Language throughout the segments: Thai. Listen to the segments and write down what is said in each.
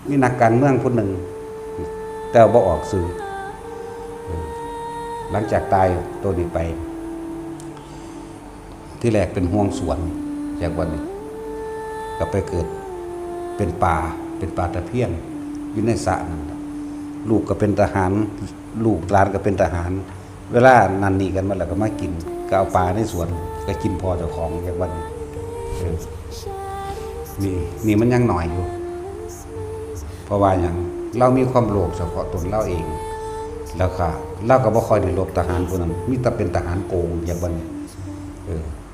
มีนักการเมืองคนหนึ่งแต่บ่ออกสื่อหลังจากตายตัวนี้ไปที่แรกเป็นห่วงสวนจากวันนี้ก็ไปเกิดเป็นป่าตะเพียนอยู่ในสระนั่นลูกก็เป็นทหารลูกหลานก็เป็นทหารเวลานันนี่กันมาแล้วก็มากินก็เอาปลาในสวนก็กินพอเจ้าของจากวันนี้นี่มันยังหน่อยอยู่เพราะว่าอย่างเรามีความโลภเฉพาะตนเราเองแล้วค่ะเราก็บ่ค่อยได้ลบทหารคนนั้นมีแต่เป็นทหารโกงอย่างบัดนี้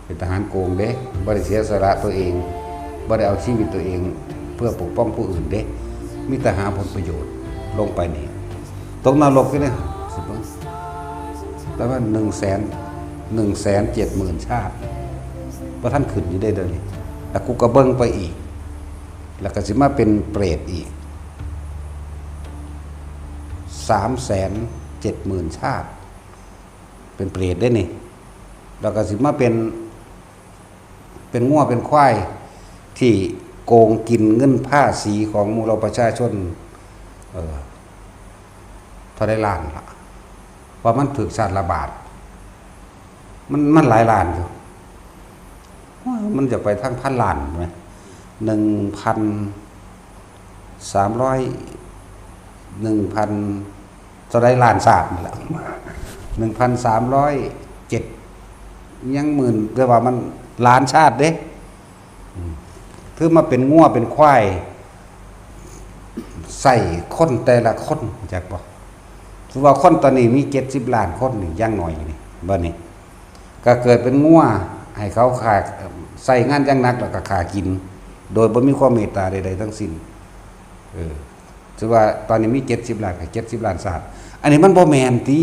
เป็นทหารโกงเด้บ่ได้เสียสละตัวเองบ่ได้เอาชีวิตตัวเองเพื่อปกป้องผู้อื่นเด้มีแต่หาผลประโยชน์ลงไปนี่ตกนรกนี่นะแต่ว่า170,000 ชาติเพราะท่านขึ้นอยู่ได้เดี๋ยวนี้แล้วกูก็เบิ่งไปอีกแล้วก็สิมาเป็นเปรตอีก370,000 ชาติเป็นเปรตได้นี่แล้วก็สิมาเป็นงัวเป็นควายที่โกงกินเงินภาษีของมูลประชาชนเท่าได้ล้านละว่ามันถึกชาติละบาทมันหลายล้านอยู่มันจะไปทั้ง1,000 ล้านไหมจะได้ล้านศาสตร์นี่แหละ1,307ยังหมื่นเรียกว่ามันล้านชาติเด้คือมาเป็นงัวเป็นควายใส่คนแต่ละคนจักบ่ถือว่าคนตอนนี้มี70 ล้านคนนี่ยังหน่อยนี่บ่นี่ก็เกิดเป็นงัวให้เขาขาใส่งานอย่างหนักแล้วก็ขากินโดยบ่มีความเมตตาใดๆทั้งสิ้นถือว่าตอนนี้มี70 ล้านกับ70 ล้านศาสตร์อันนี้มันบ่แม่นติ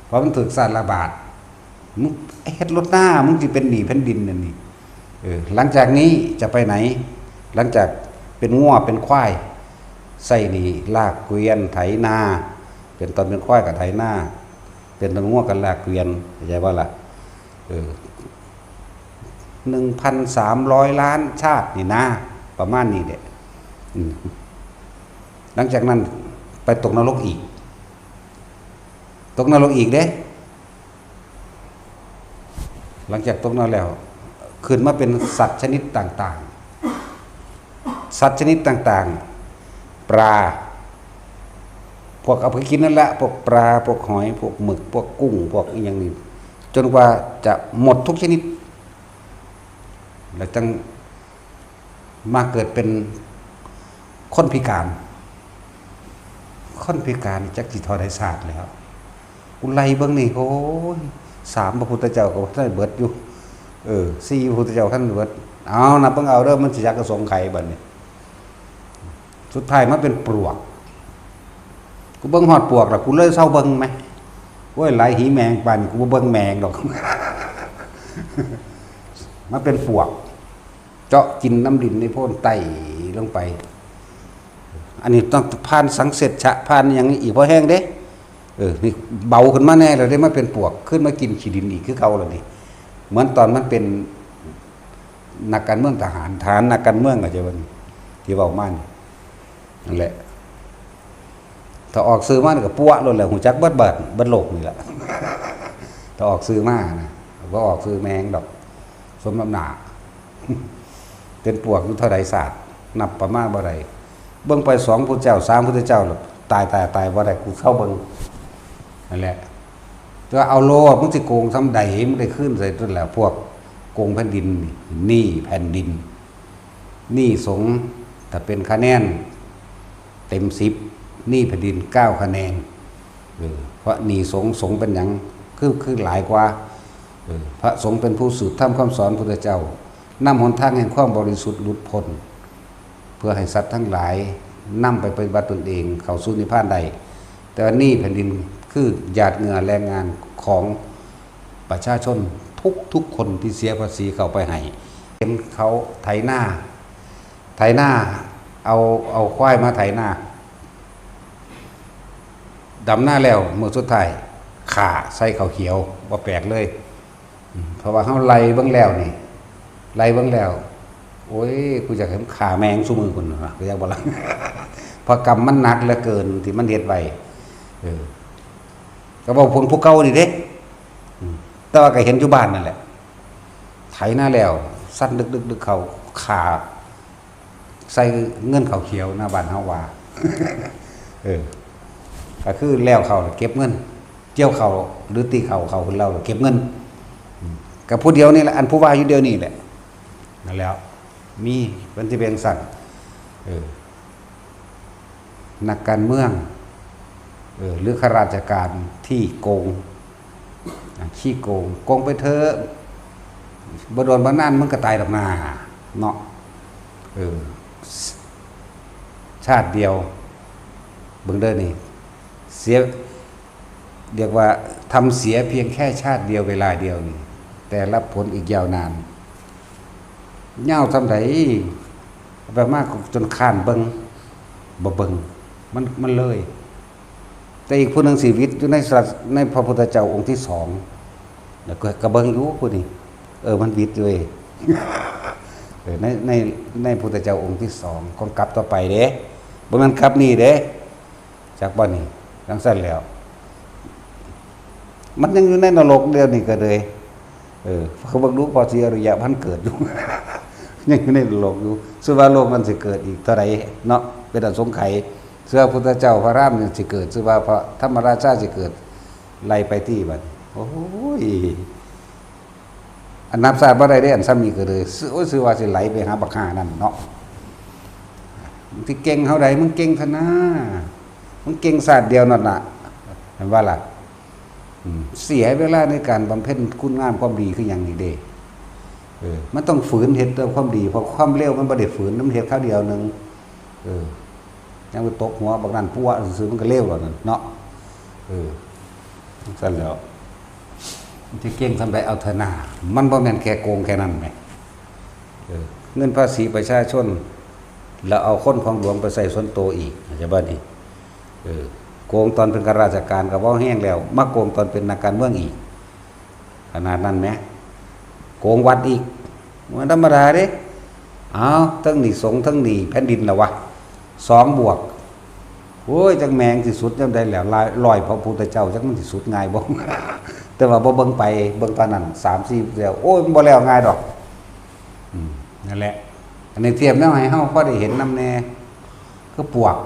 เพราะมันถูกศาสตร์ระบาดมึงเฮ็ดรถหน้ามึงสิเป็นหนี้แผ่นดินนั่นนี่หลังจากนี้จะไปไหนหลังจากเป็นงัวเป็นควายใส่นี่ลากเกวียนไถนาเป็นตอนเป็นควายกับไถนาเป็นตอนงัวกับลากเกวียนเข้าใจบ่ล่ะ1,300 ล้านชาตินี่นะประมาณนี้เด้หลังจากนั้นไปตกนรกอีกเด้หลังจากตกนรกแล้วขึ้นมาเป็นสัตว์ชนิดต่างๆปลาพวกเอาไปกินนั่นแหละพวกปลาพวกหอยพวกหมึกพวกกุ้งพวกอีกอย่างนี้จนกว่าจะหมดทุกชนิดแล้วจึงมาเกิดเป็นคนพิการจักสิทอได้ศาสตร์แล้วอุไลเบิ่งนี่โอ้ย3พระพุทธเจ้าก็ท่านเบิดอยู่4พระพุทธเจ้าท่านเบิดเอานับเบิ่งเอาเด้อมันสิจักกระสงไขบัดนี้สุดท้ายมันเป็นปลวกกูเบิ่งฮอดปลวกแล้วกูเลยเซาเบิ่งมั้ยโอ้ยหลายหีแมงปานกูบ่เบิ่งแมงดอก มันเป็นปลวกเจาะกินน้ำดินในโพ้นไต่ลงไปอันนี้ต้องผ่านสังเสร็จฉะผ่านอย่างนี้อีกพอแห้งเด้นี่เบาขึ้นมาแน่เลยได้มาเป็นปลวกขึ้นมากินขี้ดินอีกคือเก่าแล้วนี่เหมือนตอนมันเป็นนักการเมืองทหารนักการเมืองก็จะว่าที่เว้ามานั่นแหละถ้าออกซื้อมาก็ปั้วโลดแล้วหูจักเบิดโลกนี่แหละถ้าออกซื้อมานะบ่ออกซื้อแมงดอกสมน้ำหน้าเป็นปลวกอยู่เท่าใดศาสตร์นับประมาณบ่ได้เบิ่งไป2พุทธเจ้า3พุทธเจ้าแล้วตายบ่ได้กูเข้าเบิ่งนั่นแหละแต่เอาโลดมึงสิโกงทำใดมึงได้ขึ้นใส่นั่นแหละพวกโกงแผ่นดินนี่แผ่นดินนี่สงฆ์ถ้าเป็นคะแนนเต็ม10นี่แผ่นดิน9คะแนนเพราะนี่สงฆ์เป็นหยังคือหลายกว่าพระสงฆ์เป็นผู้สืบธรรมคำสอนพุทธเจ้านำหนทางแห่งความบริสุทธิ์หลุดพ้นเพื่อให้สัตว์ทั้งหลายนำไปปฏิบัติตนเองเข้าสู่นิพพานใดแต่ว่านี่แผ่นดินคือหยาดเหงื่อแรงงานของประชาชนทุกคนที่เสียภาษีเข้าไปให้เห็นเขาไถนาเอาควายมาไถนาดำหน้าแล้วเมื่อสุดท้ายขาใส่ข้าวเขียวบ่แปลกเลยเพราะว่าเฮาไล่เบิ่งแล้ว โอ้ยกูจะเห็นขาแมงซุมือคนนะกูอยากบอกละ เพราะกรรมมันหนักเหลือเกินที่มันเฮ็ดไว้ก็บอกผลผู้เก่านี่เด้แต่ว่าก็เห็นอยู่บ้านนั่นแหละไถหน้าแล้วสั้นดึกเขาขาใส่เงินเขาเขียวหน้าบ้านเฮาว่า ก็คือแล้วเขาเก็บเงินเจียวเขาหรือตีเขาคนเราเก็บเงินกับผู้เดียวนี่แหละอันผู้ว่าอยู่เดียวนี่แหละนั่นแล้วมีเป็นที่เป็นสั่นนักการเมืองหรือข้าราชการที่โกงขี้โกงไปเถอะบ่โดนบ่นานมึงก็ตายดอกนาเนาะชาติเดียวเบิ่งเด้อนี่เสียเรียกว่าทำเสียเพียงแค่ชาติเดียวเวลาเดียวนี่แต่รับผลอีกยาวนานเง่าทำไดแบบมากจนข้านเบิ่งบ่เบิ่งมันเลยแต่อีกผู้หนึ่งชีวิตอยู่ในพระพุทธเจ้าองค์ที่สองแล้วก็กระเบิงอยู่ผู้นี้มันวิทย์ด้วยในพุทธเจ้าองค์ที่สองคนกลับต่อไปเด้บ่แม่นกลับนี่เด้จากบ่นี่จังซั่นแล้วมันยังอยู่ในนรกเดียวนี่ก็เลยเขาบอกรู้พอสิอริยะพันเกิดอยู่ ยังอยู่ในโลกอยู่สุว่าโลกมันสิเกิดอีกเท่าใดเนาะเป็นอันสงไขเสื้อพุทธเจ้าพระรามนี่สิเกิดสุว่าพระธรรมราชาสิเกิดไล่ไปที่บัดโอ้ยอันนับศาสตร์บ่ได้อันซ้ำนี่ก็เลยซื้อว่าสิไหลไปหาบักห่านั่นเนาะที่เก่งเท่าใดมึงเก่งซะนะมึงเก่งศาสตร์เดียวนั่นน่ะเห็นว่าล่ะเสียเวลาในการบำเพ็ญคุณงามความดีคืออย่างนี้เด้มันต้องฝืนเฮ็ดด้วยความดีเพราะความเร็วมันบ่ได้ฝืนมันเฮ็ดคราวเดียวนึงยังไปตกหัวบางนั้นปัวซื่อมันก็เร็วแล้วนั่นเนาะซั่นแล้วที่เก่งทำได้เอาเถอะหน้ามันบ่แม่นแค่โกงแค่นั้นแหมเงินภาษีประชาชนแล้วเอาคนของหลวงไปใส่ส่วนตัวอีกจะบ่นี่โกงตอนเป็นข้าราชการก็บ่แห้งแล้วมาโกงตอนเป็นนักการเมืองอีกขนาดนั้นแหมโกงวัดอีกมันธรรมดาเด้ทั้งหนีสงฆ์ทั้งหนีแผ่นดินแล้ววะ2 บวกโอ้ยจังแมงสิสุดจังได้แล้วลอยพระพุทธเจ้าจังมันสิสุดง่ายบ่ แต่ว่าบ่เบิ่งไปเบิ่งตอนนั้น3-4แล้วโอ้ยมันบ่แล้วง่ายดอกนั่นแหละอันนี้เทียบแล้วให้เฮาพอได้เห็นนำแน่คือปวก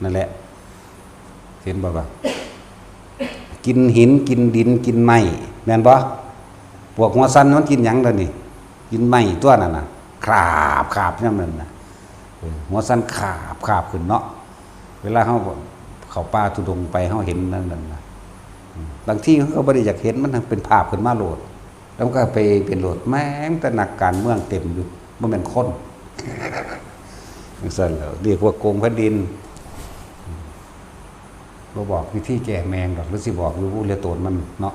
นั่นแหละเห็นบ่กินหินกินดินกินไม้แม่นบ่พวกหัวสันมันกินหยังล่ะนี่กินไม้ตัวนั่นน่ะขาบอย่างนั้นน่ะหัวสันขาบขึ้นเนาะเวลาเฮาเข้าป่าทุดงไปเฮาเห็นนั่นน่ะบางที่เขาก็บ่ได้อยากเห็นมันเป็นภาพขึ้นมาโลดแล้วก็ไปเป็นโลดแม่งแต่นักการเมืองเต็มอยู่บ่แม่นคนจังซั่นแล้วเรียกว่าโกงแผ่นดินบ่บอกวิธีแก้แมงดอกหรือสิบอกอยู่เรือโตนมันเนาะ